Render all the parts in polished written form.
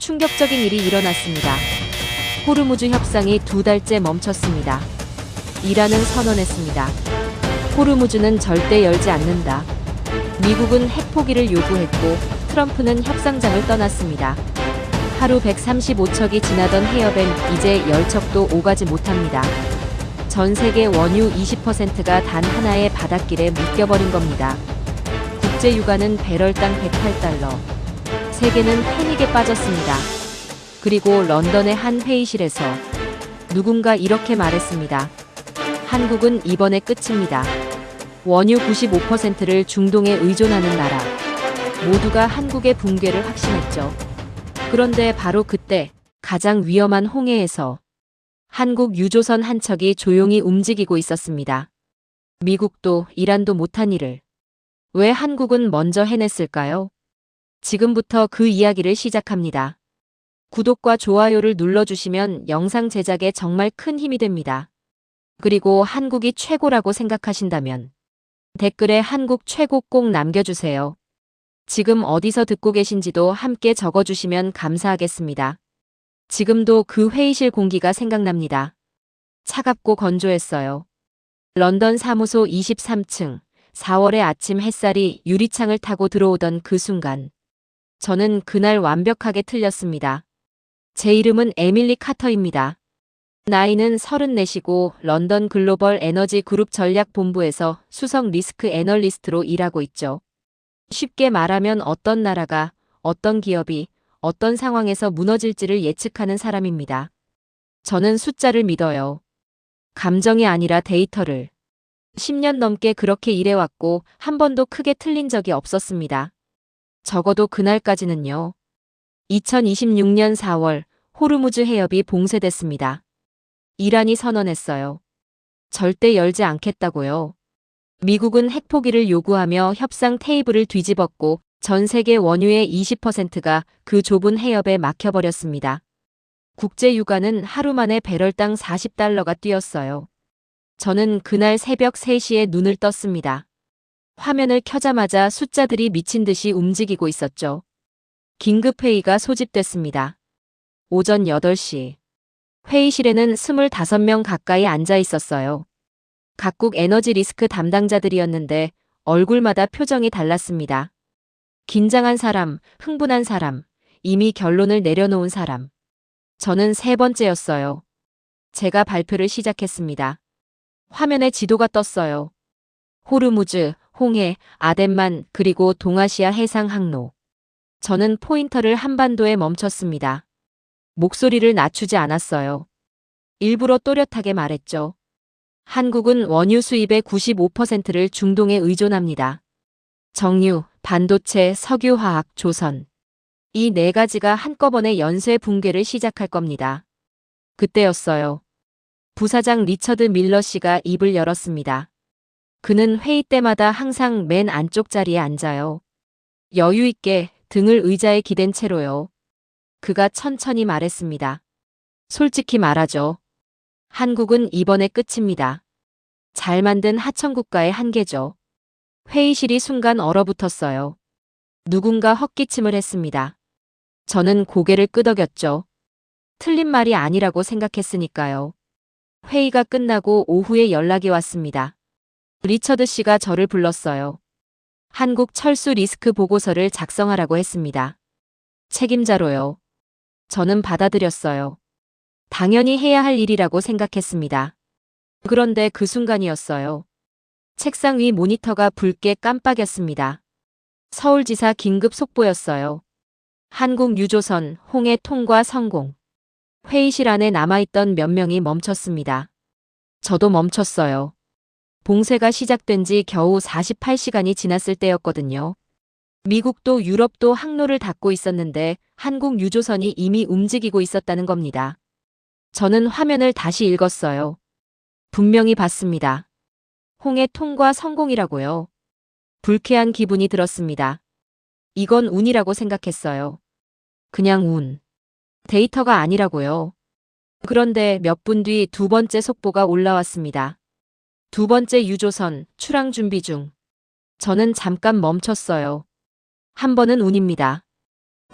충격적인 일이 일어났습니다. 호르무즈 협상이 2달째 멈췄습니다. 이란은 선언했습니다. 호르무즈는 절대 열지 않는다. 미국은 핵포기를 요구했고 트럼프는 협상장을 떠났습니다. 하루 135척이 지나던 해협엔 이제 10척도 오가지 못합니다. 전 세계 원유 20%가 단 하나의 바닷길에 묶여버린 겁니다. 국제 유가는 배럴당 108달러. 세계는 패닉에 빠졌습니다. 그리고 런던의 한 회의실에서 누군가 이렇게 말했습니다. 한국은 이번에 끝입니다. 원유 95%를 중동에 의존하는 나라. 모두가 한국의 붕괴를 확신했죠. 그런데 바로 그때 가장 위험한 홍해에서 한국 유조선 한 척이 조용히 움직이고 있었습니다. 미국도 이란도 못한 일을 왜 한국은 먼저 해냈을까요? 지금부터 그 이야기를 시작합니다. 구독과 좋아요를 눌러주시면 영상 제작에 정말 큰 힘이 됩니다. 그리고 한국이 최고라고 생각하신다면 댓글에 한국 최고 꼭 남겨주세요. 지금 어디서 듣고 계신지도 함께 적어주시면 감사하겠습니다. 지금도 그 회의실 공기가 생각납니다. 차갑고 건조했어요. 런던 사무소 23층, 4월의 아침 햇살이 유리창을 타고 들어오던 그 순간. 저는 그날 완벽하게 틀렸습니다. 제 이름은 에밀리 카터입니다. 나이는 34이고 런던 글로벌 에너지 그룹 전략본부에서 수석 리스크 애널리스트로 일하고 있죠. 쉽게 말하면 어떤 나라가, 어떤 기업이, 어떤 상황에서 무너질지를 예측하는 사람입니다. 저는 숫자를 믿어요. 감정이 아니라 데이터를. 10년 넘게 그렇게 일해왔고 한 번도 크게 틀린 적이 없었습니다. 적어도 그날까지는요. 2026년 4월 호르무즈 해협이 봉쇄됐습니다. 이란이 선언했어요. 절대 열지 않겠다고요. 미국은 핵포기를 요구하며 협상 테이블을 뒤집었고 전 세계 원유의 20%가 그 좁은 해협에 막혀버렸습니다. 국제 유가는 하루 만에 배럴당 40달러가 뛰었어요. 저는 그날 새벽 3시에 눈을 떴습니다. 화면을 켜자마자 숫자들이 미친 듯이 움직이고 있었죠. 긴급회의가 소집됐습니다. 오전 8시. 회의실에는 25명 가까이 앉아 있었어요. 각국 에너지 리스크 담당자들이었는데 얼굴마다 표정이 달랐습니다. 긴장한 사람, 흥분한 사람, 이미 결론을 내려놓은 사람. 저는 3번째였어요. 제가 발표를 시작했습니다. 화면에 지도가 떴어요. 호르무즈, 홍해, 아덴만, 그리고 동아시아 해상 항로. 저는 포인터를 한반도에 멈췄습니다. 목소리를 낮추지 않았어요. 일부러 또렷하게 말했죠. 한국은 원유 수입의 95%를 중동에 의존합니다. 정유, 반도체, 석유화학, 조선. 이 4가지가 한꺼번에 연쇄 붕괴를 시작할 겁니다. 그때였어요. 부사장 리처드 밀러 씨가 입을 열었습니다. 그는 회의 때마다 항상 맨 안쪽 자리에 앉아요. 여유 있게 등을 의자에 기댄 채로요. 그가 천천히 말했습니다. 솔직히 말하죠. 한국은 이번에 끝입니다. 잘 만든 하청국가의 한계죠. 회의실이 순간 얼어붙었어요. 누군가 헛기침을 했습니다. 저는 고개를 끄덕였죠. 틀린 말이 아니라고 생각했으니까요. 회의가 끝나고 오후에 연락이 왔습니다. 리처드 씨가 저를 불렀어요. 한국 철수 리스크 보고서를 작성하라고 했습니다. 책임자로요. 저는 받아들였어요. 당연히 해야 할 일이라고 생각했습니다. 그런데 그 순간이었어요. 책상 위 모니터가 붉게 깜빡였습니다. 서울지사 긴급 속보였어요. 한국 유조선 홍해 통과 성공. 회의실 안에 남아있던 몇 명이 멈췄습니다. 저도 멈췄어요. 봉쇄가 시작된 지 겨우 48시간이 지났을 때였거든요. 미국도 유럽도 항로를 닫고 있었는데 한국 유조선이 이미 움직이고 있었다는 겁니다. 저는 화면을 다시 읽었어요. 분명히 봤습니다. 홍해 통과 성공이라고요. 불쾌한 기분이 들었습니다. 이건 운이라고 생각했어요. 그냥 운. 데이터가 아니라고요. 그런데 몇 분 뒤 2번째 속보가 올라왔습니다. 2번째 유조선 출항 준비 중. 저는 잠깐 멈췄어요. 한 번은 운입니다.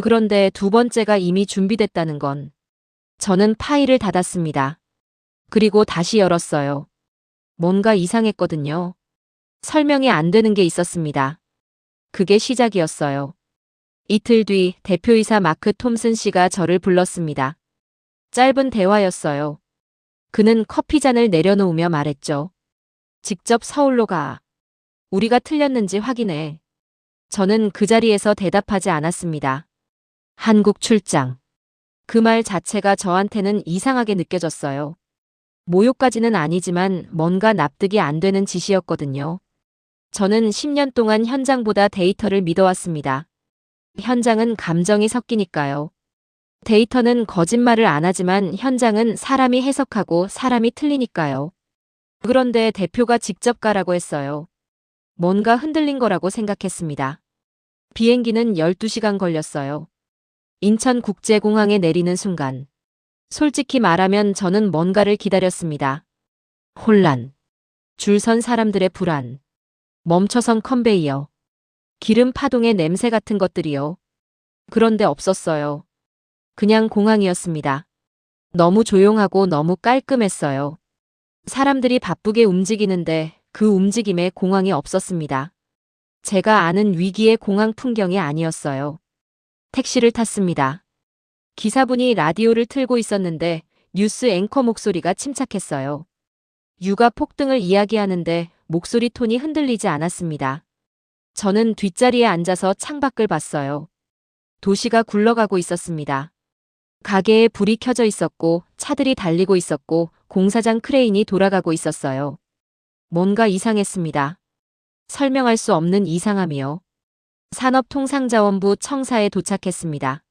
그런데 두 번째가 이미 준비됐다는 건. 저는 파일을 닫았습니다. 그리고 다시 열었어요. 뭔가 이상했거든요. 설명이 안 되는 게 있었습니다. 그게 시작이었어요. 이틀 뒤 대표이사 마크 톰슨 씨가 저를 불렀습니다. 짧은 대화였어요. 그는 커피잔을 내려놓으며 말했죠. 직접 서울로 가. 우리가 틀렸는지 확인해. 저는 그 자리에서 대답하지 않았습니다. 한국 출장. 그 말 자체가 저한테는 이상하게 느껴졌어요. 모욕까지는 아니지만 뭔가 납득이 안 되는 짓이었거든요. 저는 10년 동안 현장보다 데이터를 믿어왔습니다. 현장은 감정이 섞이니까요. 데이터는 거짓말을 안 하지만 현장은 사람이 해석하고 사람이 틀리니까요. 그런데 대표가 직접 가라고 했어요. 뭔가 흔들린 거라고 생각했습니다. 비행기는 12시간 걸렸어요. 인천국제공항에 내리는 순간. 솔직히 말하면 저는 뭔가를 기다렸습니다. 혼란. 줄 선 사람들의 불안. 멈춰선 컨베이어. 기름 파동의 냄새 같은 것들이요. 그런데 없었어요. 그냥 공항이었습니다. 너무 조용하고 너무 깔끔했어요. 사람들이 바쁘게 움직이는데 그 움직임에 공항이 없었습니다. 제가 아는 위기의 공항 풍경이 아니었어요. 택시를 탔습니다. 기사분이 라디오를 틀고 있었는데 뉴스 앵커 목소리가 침착했어요. 육아 폭등을 이야기하는데 목소리 톤이 흔들리지 않았습니다. 저는 뒷자리에 앉아서 창밖을 봤어요. 도시가 굴러가고 있었습니다. 가게에 불이 켜져 있었고 차들이 달리고 있었고 공사장 크레인이 돌아가고 있었어요. 뭔가 이상했습니다. 설명할 수 없는 이상함이요. 산업통상자원부 청사에 도착했습니다.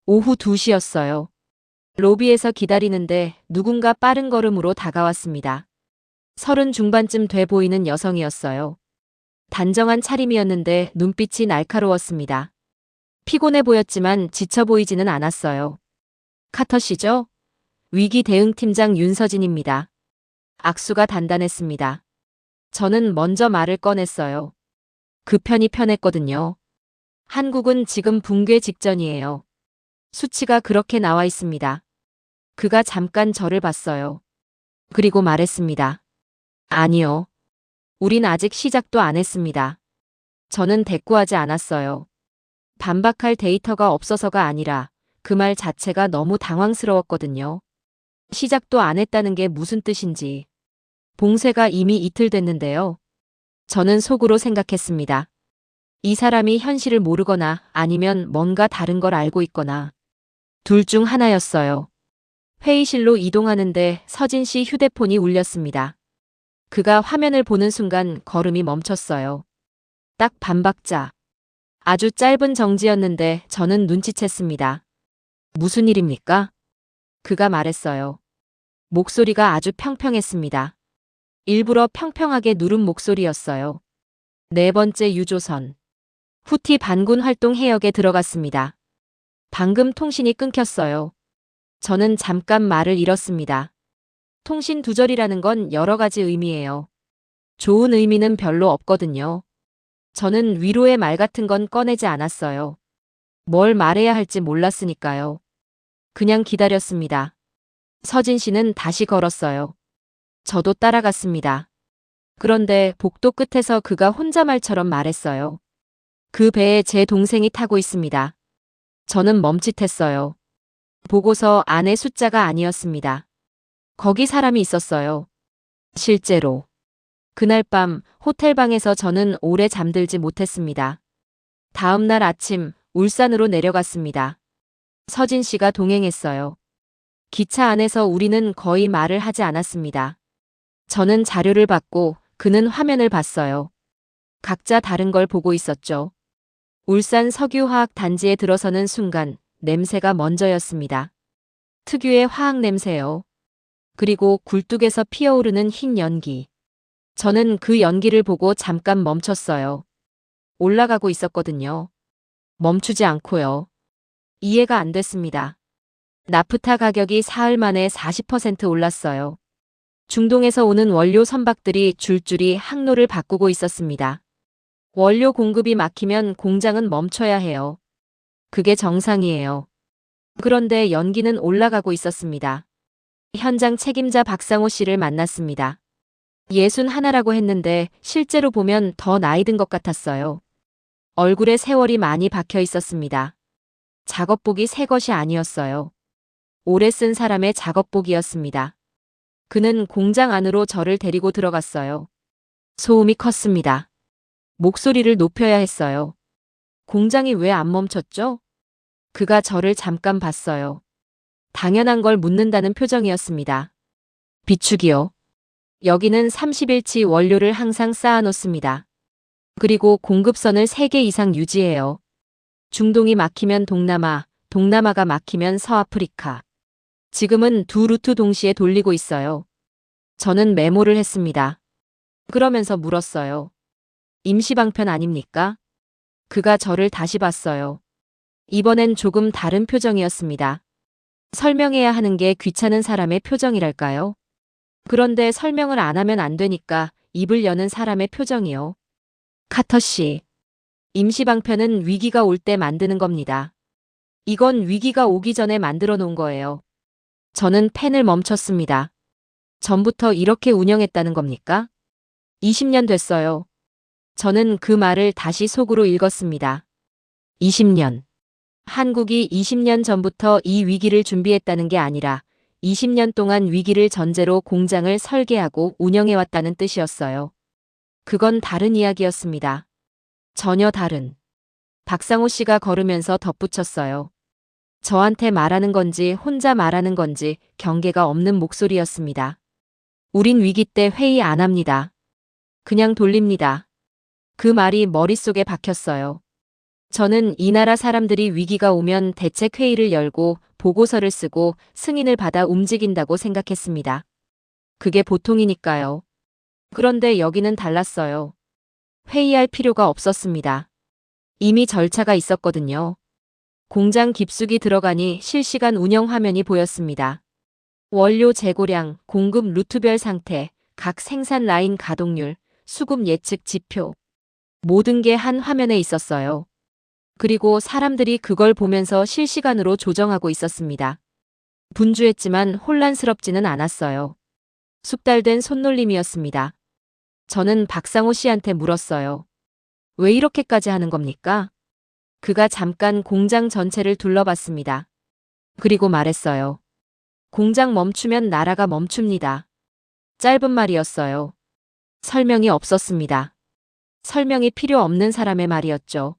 오후 2시였어요. 로비에서 기다리는데 누군가 빠른 걸음으로 다가왔습니다. 30 중반쯤 돼 보이는 여성이었어요. 단정한 차림이었는데 눈빛이 날카로웠습니다. 피곤해 보였지만 지쳐 보이지는 않았어요. 카터 씨죠? 위기 대응팀장 윤서진입니다. 악수가 단단했습니다. 저는 먼저 말을 꺼냈어요. 그 편이 편했거든요. 한국은 지금 붕괴 직전이에요. 수치가 그렇게 나와 있습니다. 그가 잠깐 저를 봤어요. 그리고 말했습니다. 아니요. 우린 아직 시작도 안 했습니다. 저는 대꾸하지 않았어요. 반박할 데이터가 없어서가 아니라 그 말 자체가 너무 당황스러웠거든요. 시작도 안 했다는 게 무슨 뜻인지. 봉쇄가 이미 이틀 됐는데요. 저는 속으로 생각했습니다. 이 사람이 현실을 모르거나 아니면 뭔가 다른 걸 알고 있거나 둘 중 하나였어요. 회의실로 이동하는데 서진 씨 휴대폰이 울렸습니다. 그가 화면을 보는 순간 걸음이 멈췄어요. 딱 반박자. 아주 짧은 정지였는데 저는 눈치챘습니다. 무슨 일입니까? 그가 말했어요. 목소리가 아주 평평했습니다. 일부러 평평하게 누른 목소리였어요. 네 번째 유조선. 후티 반군 활동 해역에 들어갔습니다. 방금 통신이 끊겼어요. 저는 잠깐 말을 잃었습니다. 통신 두절이라는 건 여러 가지 의미예요. 좋은 의미는 별로 없거든요. 저는 위로의 말 같은 건 꺼내지 않았어요. 뭘 말해야 할지 몰랐으니까요. 그냥 기다렸습니다. 서진 씨는 다시 걸었어요. 저도 따라갔습니다. 그런데 복도 끝에서 그가 혼잣말처럼 말했어요. 그 배에 제 동생이 타고 있습니다. 저는 멈칫했어요. 보고서 안에 숫자가 아니었습니다. 거기 사람이 있었어요. 실제로. 그날 밤 호텔방에서 저는 오래 잠들지 못했습니다. 다음 날 아침 울산으로 내려갔습니다. 서진 씨가 동행했어요. 기차 안에서 우리는 거의 말을 하지 않았습니다. 저는 자료를 받고 그는 화면을 봤어요. 각자 다른 걸 보고 있었죠. 울산 석유화학 단지에 들어서는 순간 냄새가 먼저였습니다. 특유의 화학 냄새요. 그리고 굴뚝에서 피어오르는 흰 연기. 저는 그 연기를 보고 잠깐 멈췄어요. 올라가고 있었거든요. 멈추지 않고요. 이해가 안 됐습니다. 나프타 가격이 사흘 만에 40% 올랐어요. 중동에서 오는 원료 선박들이 줄줄이 항로를 바꾸고 있었습니다. 원료 공급이 막히면 공장은 멈춰야 해요. 그게 정상이에요. 그런데 연기는 올라가고 있었습니다. 현장 책임자 박상호 씨를 만났습니다. 61라고 했는데 실제로 보면 더 나이 든 것 같았어요. 얼굴에 세월이 많이 박혀 있었습니다. 작업복이 새 것이 아니었어요. 오래 쓴 사람의 작업복이었습니다. 그는 공장 안으로 저를 데리고 들어갔어요. 소음이 컸습니다. 목소리를 높여야 했어요. 공장이 왜 안 멈췄죠? 그가 저를 잠깐 봤어요. 당연한 걸 묻는다는 표정이었습니다. 비축이요. 여기는 30일치 원료를 항상 쌓아놓습니다. 그리고 공급선을 3개 이상 유지해요. 중동이 막히면 동남아, 동남아가 막히면 서아프리카. 지금은 두 루트 동시에 돌리고 있어요. 저는 메모를 했습니다. 그러면서 물었어요. 임시방편 아닙니까? 그가 저를 다시 봤어요. 이번엔 조금 다른 표정이었습니다. 설명해야 하는 게 귀찮은 사람의 표정이랄까요? 그런데 설명을 안 하면 안 되니까 입을 여는 사람의 표정이요. 카터 씨. 임시방편은 위기가 올 때 만드는 겁니다. 이건 위기가 오기 전에 만들어 놓은 거예요. 저는 펜을 멈췄습니다. 전부터 이렇게 운영했다는 겁니까? 20년 됐어요. 저는 그 말을 다시 속으로 읽었습니다. 20년. 한국이 20년 전부터 이 위기를 준비했다는 게 아니라 20년 동안 위기를 전제로 공장을 설계하고 운영해왔다는 뜻이었어요. 그건 다른 이야기였습니다. 전혀 다른. 박상호 씨가 걸으면서 덧붙였어요. 저한테 말하는 건지 혼자 말하는 건지 경계가 없는 목소리였습니다. 우린 위기 때 회의 안 합니다. 그냥 돌립니다. 그 말이 머릿속에 박혔어요. 저는 이 나라 사람들이 위기가 오면 대책회의를 열고 보고서를 쓰고 승인을 받아 움직인다고 생각했습니다. 그게 보통이니까요. 그런데 여기는 달랐어요. 회의할 필요가 없었습니다. 이미 절차가 있었거든요. 공장 깊숙이 들어가니 실시간 운영 화면이 보였습니다. 원료 재고량, 공급 루트별 상태, 각 생산 라인 가동률, 수급 예측 지표. 모든 게 한 화면에 있었어요. 그리고 사람들이 그걸 보면서 실시간으로 조정하고 있었습니다. 분주했지만 혼란스럽지는 않았어요. 숙달된 손놀림이었습니다. 저는 박상호 씨한테 물었어요. 왜 이렇게까지 하는 겁니까? 그가 잠깐 공장 전체를 둘러봤습니다. 그리고 말했어요. 공장 멈추면 나라가 멈춥니다. 짧은 말이었어요. 설명이 없었습니다. 설명이 필요 없는 사람의 말이었죠.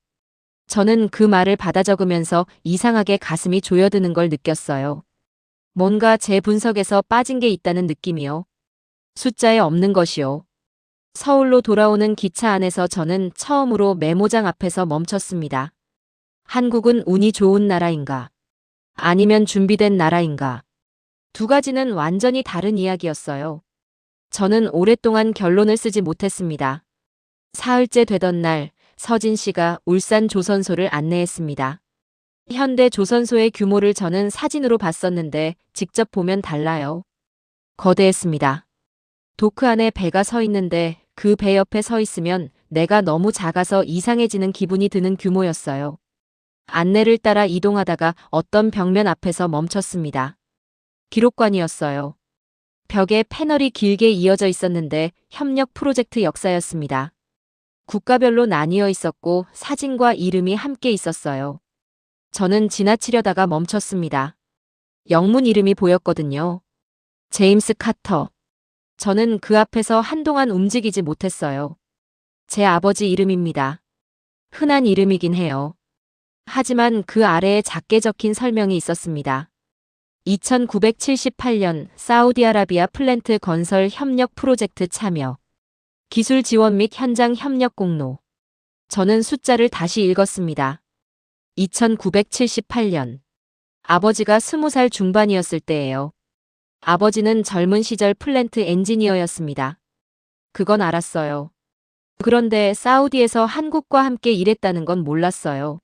저는 그 말을 받아 적으면서 이상하게 가슴이 조여드는 걸 느꼈어요. 뭔가 제 분석에서 빠진 게 있다는 느낌이요. 숫자에 없는 것이요. 서울로 돌아오는 기차 안에서 저는 처음으로 메모장 앞에서 멈췄습니다. 한국은 운이 좋은 나라인가? 아니면 준비된 나라인가? 두 가지는 완전히 다른 이야기였어요. 저는 오랫동안 결론을 쓰지 못했습니다. 사흘째 되던 날, 서진 씨가 울산 조선소를 안내했습니다. 현대 조선소의 규모를 저는 사진으로 봤었는데 직접 보면 달라요. 거대했습니다. 도크 안에 배가 서 있는데 그 배 옆에 서 있으면 내가 너무 작아서 이상해지는 기분이 드는 규모였어요. 안내를 따라 이동하다가 어떤 벽면 앞에서 멈췄습니다. 기록관이었어요. 벽에 패널이 길게 이어져 있었는데 협력 프로젝트 역사였습니다. 국가별로 나뉘어 있었고 사진과 이름이 함께 있었어요. 저는 지나치려다가 멈췄습니다. 영문 이름이 보였거든요. 제임스 카터. 저는 그 앞에서 한동안 움직이지 못했어요. 제 아버지 이름입니다. 흔한 이름이긴 해요. 하지만 그 아래에 작게 적힌 설명이 있었습니다. 2978년 사우디아라비아 플랜트 건설 협력 프로젝트 참여. 기술 지원 및 현장 협력 공로. 저는 숫자를 다시 읽었습니다. 2978년. 아버지가 20살 중반이었을 때예요. 아버지는 젊은 시절 플랜트 엔지니어였습니다. 그건 알았어요. 그런데 사우디에서 한국과 함께 일했다는 건 몰랐어요.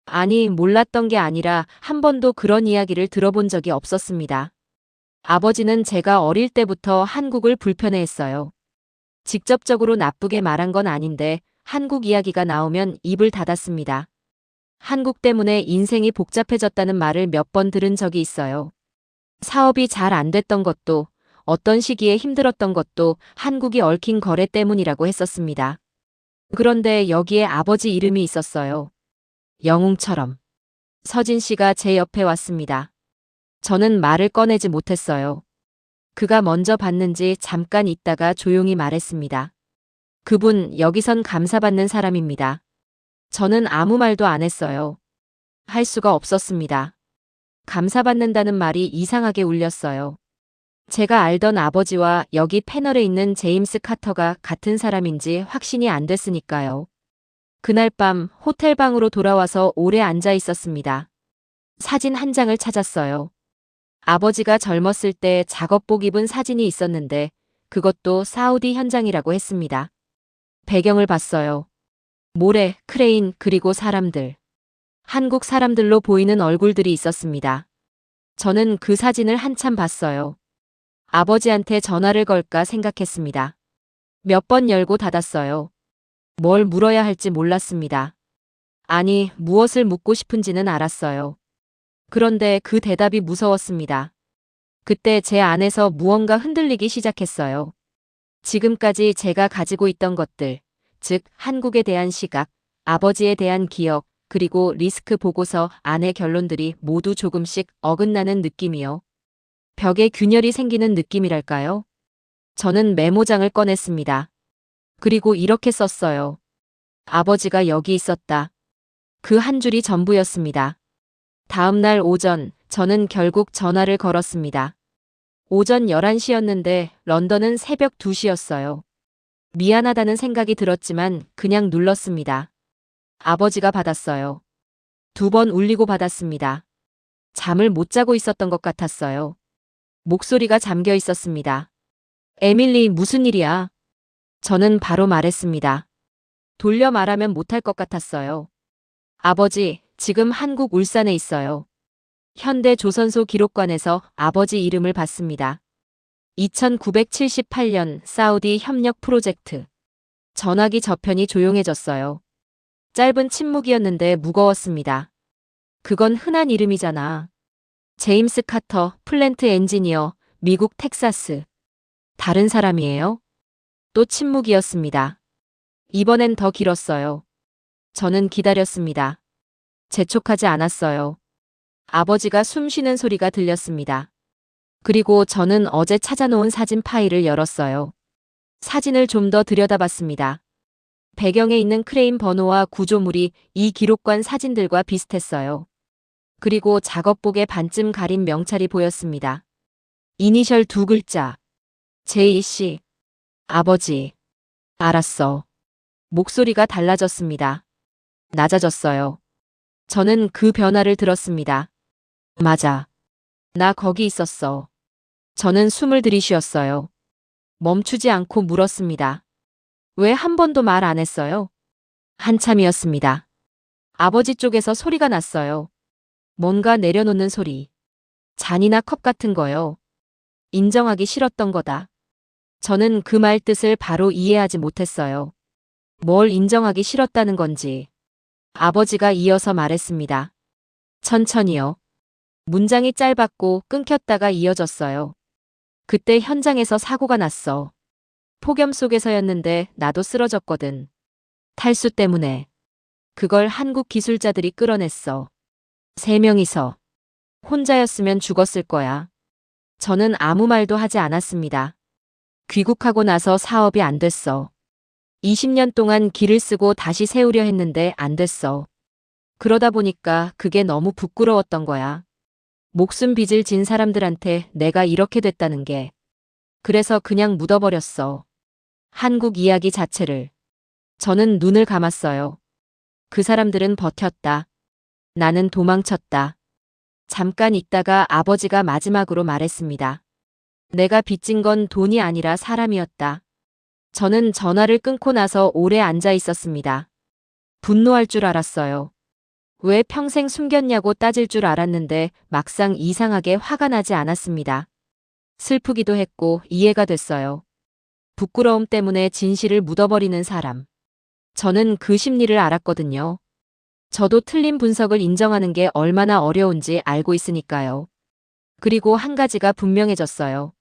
아니, 몰랐던 게 아니라 한 번도 그런 이야기를 들어본 적이 없었습니다. 아버지는 제가 어릴 때부터 한국을 불편해했어요. 직접적으로 나쁘게 말한 건 아닌데 한국 이야기가 나오면 입을 닫았습니다. 한국 때문에 인생이 복잡해졌다는 말을 몇 번 들은 적이 있어요. 사업이 잘 안 됐던 것도, 어떤 시기에 힘들었던 것도 한국이 얽힌 거래 때문이라고 했었습니다. 그런데 여기에 아버지 이름이 있었어요. 영웅처럼. 서진 씨가 제 옆에 왔습니다. 저는 말을 꺼내지 못했어요. 그가 먼저 봤는지 잠깐 있다가 조용히 말했습니다. 그분 여기선 감사받는 사람입니다. 저는 아무 말도 안 했어요. 할 수가 없었습니다. 감사받는다는 말이 이상하게 울렸어요. 제가 알던 아버지와 여기 패널에 있는 제임스 카터가 같은 사람인지 확신이 안 됐으니까요. 그날 밤 호텔 방으로 돌아와서 오래 앉아 있었습니다. 사진 한 장을 찾았어요. 아버지가 젊었을 때 작업복 입은 사진이 있었는데 그것도 사우디 현장이라고 했습니다. 배경을 봤어요. 모래, 크레인, 그리고 사람들. 한국 사람들로 보이는 얼굴들이 있었습니다. 저는 그 사진을 한참 봤어요. 아버지한테 전화를 걸까 생각했습니다. 몇 번 열고 닫았어요. 뭘 물어야 할지 몰랐습니다. 아니, 무엇을 묻고 싶은지는 알았어요. 그런데 그 대답이 무서웠습니다. 그때 제 안에서 무언가 흔들리기 시작했어요. 지금까지 제가 가지고 있던 것들, 즉 한국에 대한 시각, 아버지에 대한 기억, 그리고 리스크 보고서 안의 결론들이 모두 조금씩 어긋나는 느낌이요. 벽에 균열이 생기는 느낌이랄까요? 저는 메모장을 꺼냈습니다. 그리고 이렇게 썼어요. 아버지가 여기 있었다. 그 한 줄이 전부였습니다. 다음 날 오전, 저는 결국 전화를 걸었습니다. 오전 11시였는데 런던은 새벽 2시였어요. 미안하다는 생각이 들었지만 그냥 눌렀습니다. 아버지가 받았어요. 2번 울리고 받았습니다. 잠을 못 자고 있었던 것 같았어요. 목소리가 잠겨 있었습니다. 에밀리, 무슨 일이야? 저는 바로 말했습니다. 돌려 말하면 못할 것 같았어요. 아버지, 지금 한국 울산에 있어요. 현대조선소 기록관에서 아버지 이름을 봤습니다. 2978년 사우디 협력 프로젝트. 전화기 저편이 조용해졌어요. 짧은 침묵이었는데 무거웠습니다. 그건 흔한 이름이잖아. 제임스 카터, 플랜트 엔지니어, 미국 텍사스. 다른 사람이에요? 또 침묵이었습니다. 이번엔 더 길었어요. 저는 기다렸습니다. 재촉하지 않았어요. 아버지가 숨 쉬는 소리가 들렸습니다. 그리고 저는 어제 찾아놓은 사진 파일을 열었어요. 사진을 좀 더 들여다봤습니다. 배경에 있는 크레인 번호와 구조물이 이 기록관 사진들과 비슷했어요. 그리고 작업복에 반쯤 가린 명찰이 보였습니다. 이니셜 2글자. JC. 아버지. 알았어. 목소리가 달라졌습니다. 낮아졌어요. 저는 그 변화를 들었습니다. 맞아. 나 거기 있었어. 저는 숨을 들이쉬었어요. 멈추지 않고 물었습니다. 왜 한 번도 말 안 했어요? 한참이었습니다. 아버지 쪽에서 소리가 났어요. 뭔가 내려놓는 소리. 잔이나 컵 같은 거요. 인정하기 싫었던 거다. 저는 그 말 뜻을 바로 이해하지 못했어요. 뭘 인정하기 싫었다는 건지. 아버지가 이어서 말했습니다. 천천히요. 문장이 짧았고 끊겼다가 이어졌어요. 그때 현장에서 사고가 났어. 폭염 속에서였는데 나도 쓰러졌거든. 탈수 때문에. 그걸 한국 기술자들이 끌어냈어. 3명이서. 혼자였으면 죽었을 거야. 저는 아무 말도 하지 않았습니다. 귀국하고 나서 사업이 안 됐어. 20년 동안 길을 쓰고 다시 세우려 했는데 안 됐어. 그러다 보니까 그게 너무 부끄러웠던 거야. 목숨 빚을 진 사람들한테 내가 이렇게 됐다는 게. 그래서 그냥 묻어버렸어. 한국 이야기 자체를. 저는 눈을 감았어요. 그 사람들은 버텼다. 나는 도망쳤다. 잠깐 있다가 아버지가 마지막으로 말했습니다. 내가 빚진 건 돈이 아니라 사람이었다. 저는 전화를 끊고 나서 오래 앉아 있었습니다. 분노할 줄 알았어요. 왜 평생 숨겼냐고 따질 줄 알았는데 막상 이상하게 화가 나지 않았습니다. 슬프기도 했고 이해가 됐어요. 부끄러움 때문에 진실을 묻어버리는 사람. 저는 그 심리를 알았거든요. 저도 틀린 분석을 인정하는 게 얼마나 어려운지 알고 있으니까요. 그리고 한 가지가 분명해졌어요.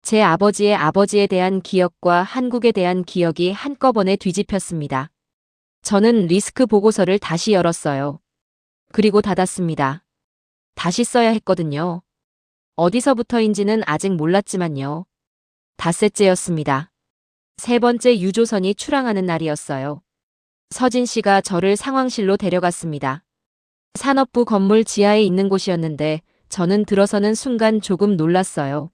제 아버지의 아버지에 대한 기억과 한국에 대한 기억이 한꺼번에 뒤집혔습니다. 저는 리스크 보고서를 다시 열었어요. 그리고 닫았습니다. 다시 써야 했거든요. 어디서부터인지는 아직 몰랐지만요. 닷새째였습니다. 세 번째 유조선이 출항하는 날이었어요. 서진 씨가 저를 상황실로 데려갔습니다. 산업부 건물 지하에 있는 곳이었는데 저는 들어서는 순간 조금 놀랐어요.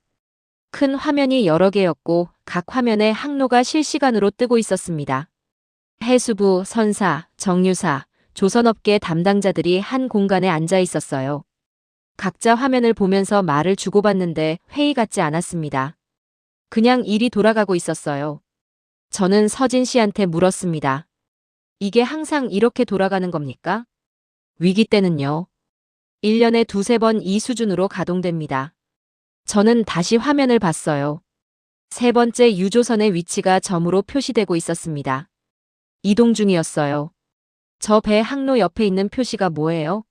큰 화면이 여러 개였고 각 화면에 항로가 실시간으로 뜨고 있었습니다. 해수부, 선사, 정유사, 조선업계 담당자들이 한 공간에 앉아 있었어요. 각자 화면을 보면서 말을 주고받는데 회의 같지 않았습니다. 그냥 일이 돌아가고 있었어요. 저는 서진 씨한테 물었습니다. 이게 항상 이렇게 돌아가는 겁니까? 위기 때는요. 1년에 두세 번 이 수준으로 가동됩니다. 저는 다시 화면을 봤어요. 세 번째 유조선의 위치가 점으로 표시되고 있었습니다. 이동 중이었어요. 저 배 항로 옆에 있는 표시가 뭐예요?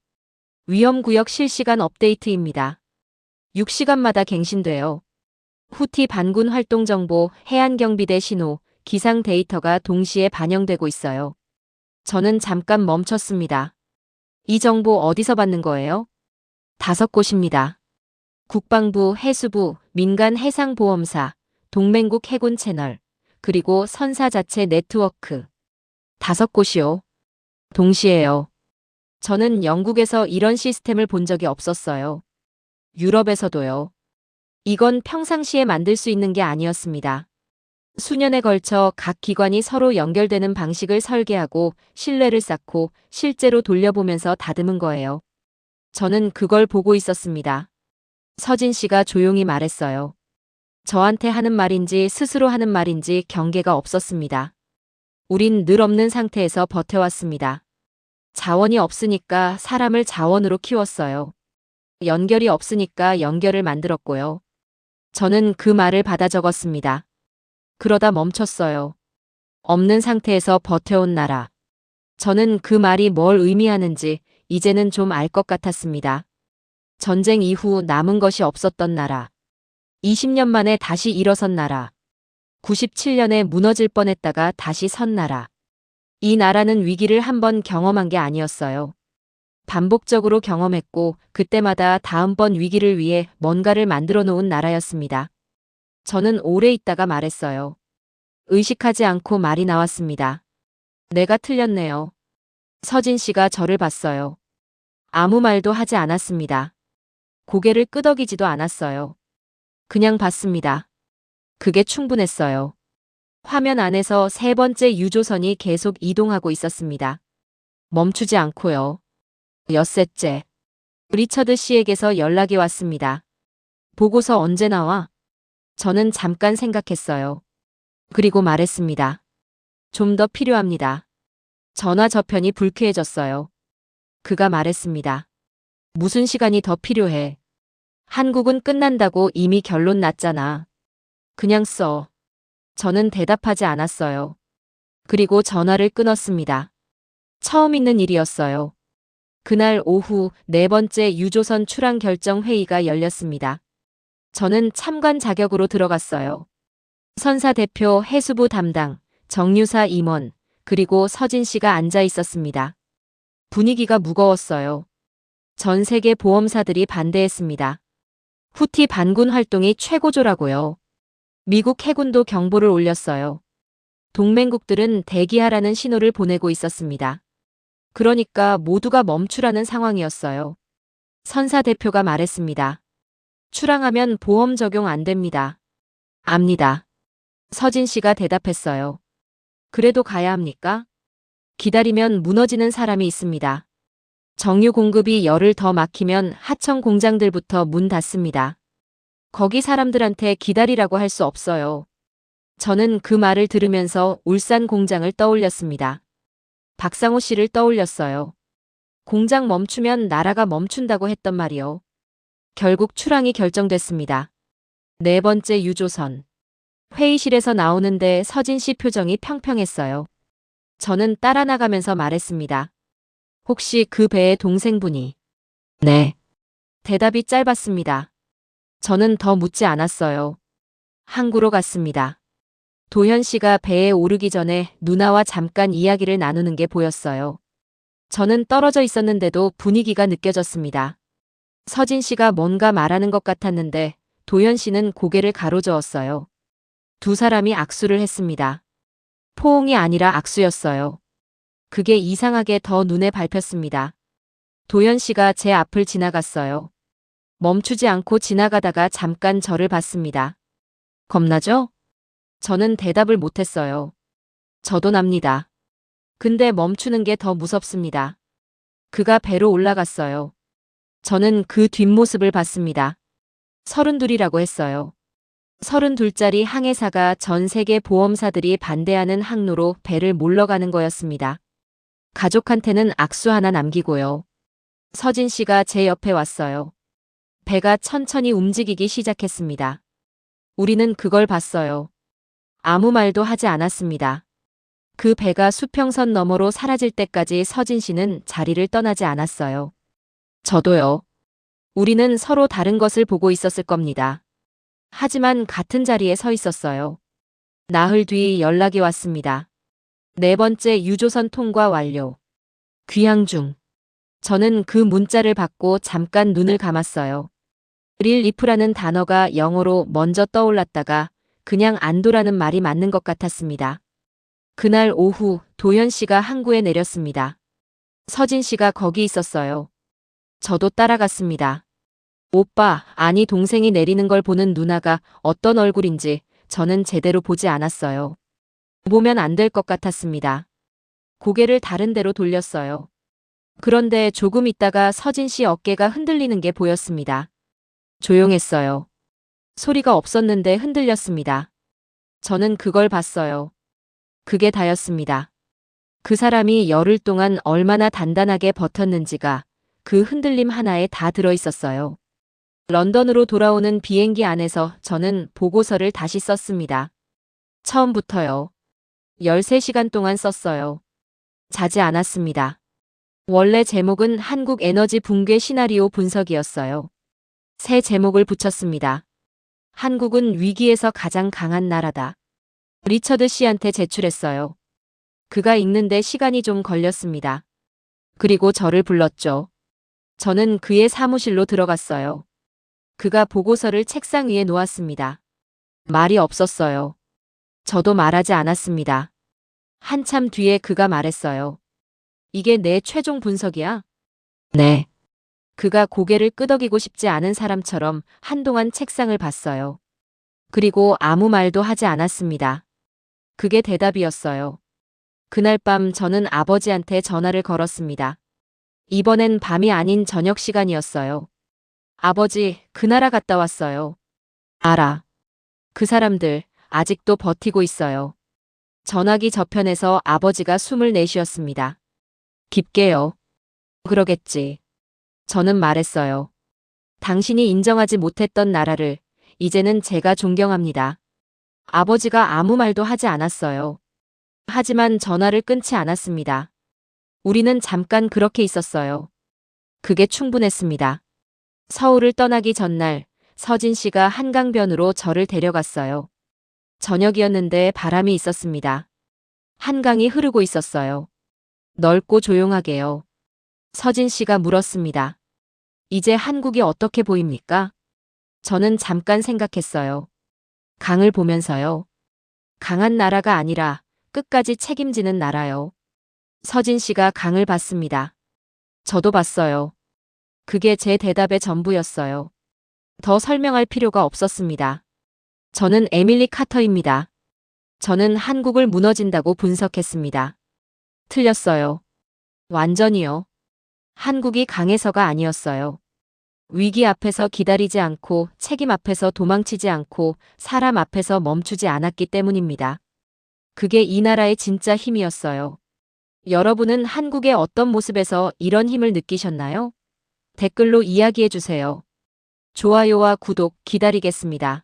위험구역 실시간 업데이트입니다. 6시간마다 갱신돼요. 후티 반군 활동 정보, 해안경비대 신호, 기상 데이터가 동시에 반영되고 있어요. 저는 잠깐 멈췄습니다. 이 정보 어디서 받는 거예요? 5곳입니다. 국방부, 해수부, 민간해상보험사, 동맹국 해군 채널, 그리고 선사 자체 네트워크. 5곳이요. 동시에요. 저는 영국에서 이런 시스템을 본 적이 없었어요. 유럽에서도요. 이건 평상시에 만들 수 있는 게 아니었습니다. 수년에 걸쳐 각 기관이 서로 연결되는 방식을 설계하고 신뢰를 쌓고 실제로 돌려보면서 다듬은 거예요. 저는 그걸 보고 있었습니다. 서진 씨가 조용히 말했어요. 저한테 하는 말인지 스스로 하는 말인지 경계가 없었습니다. 우린 늘 없는 상태에서 버텨왔습니다. 자원이 없으니까 사람을 자원으로 키웠어요. 연결이 없으니까 연결을 만들었고요. 저는 그 말을 받아 적었습니다. 그러다 멈췄어요. 없는 상태에서 버텨온 나라. 저는 그 말이 뭘 의미하는지 이제는 좀 알 것 같았습니다. 전쟁 이후 남은 것이 없었던 나라. 20년 만에 다시 일어선 나라. 97년에 무너질 뻔했다가 다시 선 나라. 이 나라는 위기를 한 번 경험한 게 아니었어요. 반복적으로 경험했고 그때마다 다음번 위기를 위해 뭔가를 만들어 놓은 나라였습니다. 저는 오래 있다가 말했어요. 의식하지 않고 말이 나왔습니다. 내가 틀렸네요. 서진 씨가 저를 봤어요. 아무 말도 하지 않았습니다. 고개를 끄덕이지도 않았어요. 그냥 봤습니다. 그게 충분했어요. 화면 안에서 세 번째 유조선이 계속 이동하고 있었습니다. 멈추지 않고요. 엿새째. 리처드 씨에게서 연락이 왔습니다. 보고서 언제 나와? 저는 잠깐 생각했어요. 그리고 말했습니다. 좀 더 필요합니다. 전화 저편이 불쾌해졌어요. 그가 말했습니다. 무슨 시간이 더 필요해? 한국은 끝난다고 이미 결론 났잖아. 그냥 써. 저는 대답하지 않았어요. 그리고 전화를 끊었습니다. 처음 있는 일이었어요. 그날 오후 네 번째 유조선 출항 결정 회의가 열렸습니다. 저는 참관 자격으로 들어갔어요. 선사 대표, 해수부 담당, 정유사 임원, 그리고 서진 씨가 앉아 있었습니다. 분위기가 무거웠어요. 전 세계 보험사들이 반대했습니다. 후티 반군 활동이 최고조라고요. 미국 해군도 경보를 올렸어요. 동맹국들은 대기하라는 신호를 보내고 있었습니다. 그러니까 모두가 멈추라는 상황이었어요. 선사 대표가 말했습니다. 출항하면 보험 적용 안 됩니다. 압니다. 서진 씨가 대답했어요. 그래도 가야 합니까? 기다리면 무너지는 사람이 있습니다. 정유 공급이 열흘 더 막히면 하청 공장들부터 문 닫습니다. 거기 사람들한테 기다리라고 할 수 없어요. 저는 그 말을 들으면서 울산 공장을 떠올렸습니다. 박상호 씨를 떠올렸어요. 공장 멈추면 나라가 멈춘다고 했던 말이요. 결국 출항이 결정됐습니다. 네 번째 유조선. 회의실에서 나오는데 서진 씨 표정이 평평했어요. 저는 따라 나가면서 말했습니다. 혹시 그 배의 동생분이? 네. 대답이 짧았습니다. 저는 더 묻지 않았어요. 항구로 갔습니다. 도현 씨가 배에 오르기 전에 누나와 잠깐 이야기를 나누는 게 보였어요. 저는 떨어져 있었는데도 분위기가 느껴졌습니다. 서진 씨가 뭔가 말하는 것 같았는데 도현 씨는 고개를 가로저었어요. 두 사람이 악수를 했습니다. 포옹이 아니라 악수였어요. 그게 이상하게 더 눈에 밟혔습니다. 도현 씨가 제 앞을 지나갔어요. 멈추지 않고 지나가다가 잠깐 저를 봤습니다. 겁나죠? 저는 대답을 못했어요. 저도 납니다. 근데 멈추는 게 더 무섭습니다. 그가 배로 올라갔어요. 저는 그 뒷모습을 봤습니다. 32이라고 했어요. 32짜리 항해사가 전 세계 보험사들이 반대하는 항로로 배를 몰러가는 거였습니다. 가족한테는 악수 하나 남기고요. 서진 씨가 제 옆에 왔어요. 배가 천천히 움직이기 시작했습니다. 우리는 그걸 봤어요. 아무 말도 하지 않았습니다. 그 배가 수평선 너머로 사라질 때까지 서진 씨는 자리를 떠나지 않았어요. 저도요. 우리는 서로 다른 것을 보고 있었을 겁니다. 하지만 같은 자리에 서 있었어요. 나흘 뒤 연락이 왔습니다. 네 번째 유조선 통과 완료. 귀향 중. 저는 그 문자를 받고 잠깐 눈을 감았어요. 릴리프라는 단어가 영어로 먼저 떠올랐다가 그냥 안도라는 말이 맞는 것 같았습니다. 그날 오후 도현 씨가 항구에 내렸습니다. 서진 씨가 거기 있었어요. 저도 따라갔습니다. 오빠, 아니 동생이 내리는 걸 보는 누나가 어떤 얼굴인지 저는 제대로 보지 않았어요. 보면 안 될 것 같았습니다. 고개를 다른 데로 돌렸어요. 그런데 조금 있다가 서진 씨 어깨가 흔들리는 게 보였습니다. 조용했어요. 소리가 없었는데 흔들렸습니다. 저는 그걸 봤어요. 그게 다였습니다. 그 사람이 열흘 동안 얼마나 단단하게 버텼는지가 그 흔들림 하나에 다 들어 있었어요. 런던으로 돌아오는 비행기 안에서 저는 보고서를 다시 썼습니다. 처음부터요. 13시간 동안 썼어요. 자지 않았습니다. 원래 제목은 한국 에너지 붕괴 시나리오 분석이었어요. 새 제목을 붙였습니다. 한국은 위기에서 가장 강한 나라다. 리처드 씨한테 제출했어요. 그가 읽는데 시간이 좀 걸렸습니다. 그리고 저를 불렀죠. 저는 그의 사무실로 들어갔어요. 그가 보고서를 책상 위에 놓았습니다. 말이 없었어요. 저도 말하지 않았습니다. 한참 뒤에 그가 말했어요. 이게 내 최종 분석이야? 네. 그가 고개를 끄덕이고 싶지 않은 사람처럼 한동안 책상을 봤어요. 그리고 아무 말도 하지 않았습니다. 그게 대답이었어요. 그날 밤 저는 아버지한테 전화를 걸었습니다. 이번엔 밤이 아닌 저녁 시간이었어요. 아버지, 그 나라 갔다 왔어요. 알아. 그 사람들 아직도 버티고 있어요. 전화기 저편에서 아버지가 숨을 내쉬었습니다. 깊게요. 그러겠지. 저는 말했어요. 당신이 인정하지 못했던 나라를 이제는 제가 존경합니다. 아버지가 아무 말도 하지 않았어요. 하지만 전화를 끊지 않았습니다. 우리는 잠깐 그렇게 있었어요. 그게 충분했습니다. 서울을 떠나기 전날 서진 씨가 한강변으로 저를 데려갔어요. 저녁이었는데 바람이 있었습니다. 한강이 흐르고 있었어요. 넓고 조용하게요. 서진 씨가 물었습니다. 이제 한국이 어떻게 보입니까? 저는 잠깐 생각했어요. 강을 보면서요. 강한 나라가 아니라 끝까지 책임지는 나라요. 서진 씨가 강을 봤습니다. 저도 봤어요. 그게 제 대답의 전부였어요. 더 설명할 필요가 없었습니다. 저는 에밀리 카터입니다. 저는 한국을 무너진다고 분석했습니다. 틀렸어요. 완전히요. 한국이 강해서가 아니었어요. 위기 앞에서 기다리지 않고 책임 앞에서 도망치지 않고 사람 앞에서 멈추지 않았기 때문입니다. 그게 이 나라의 진짜 힘이었어요. 여러분은 한국의 어떤 모습에서 이런 힘을 느끼셨나요? 댓글로 이야기해 주세요. 좋아요와 구독 기다리겠습니다.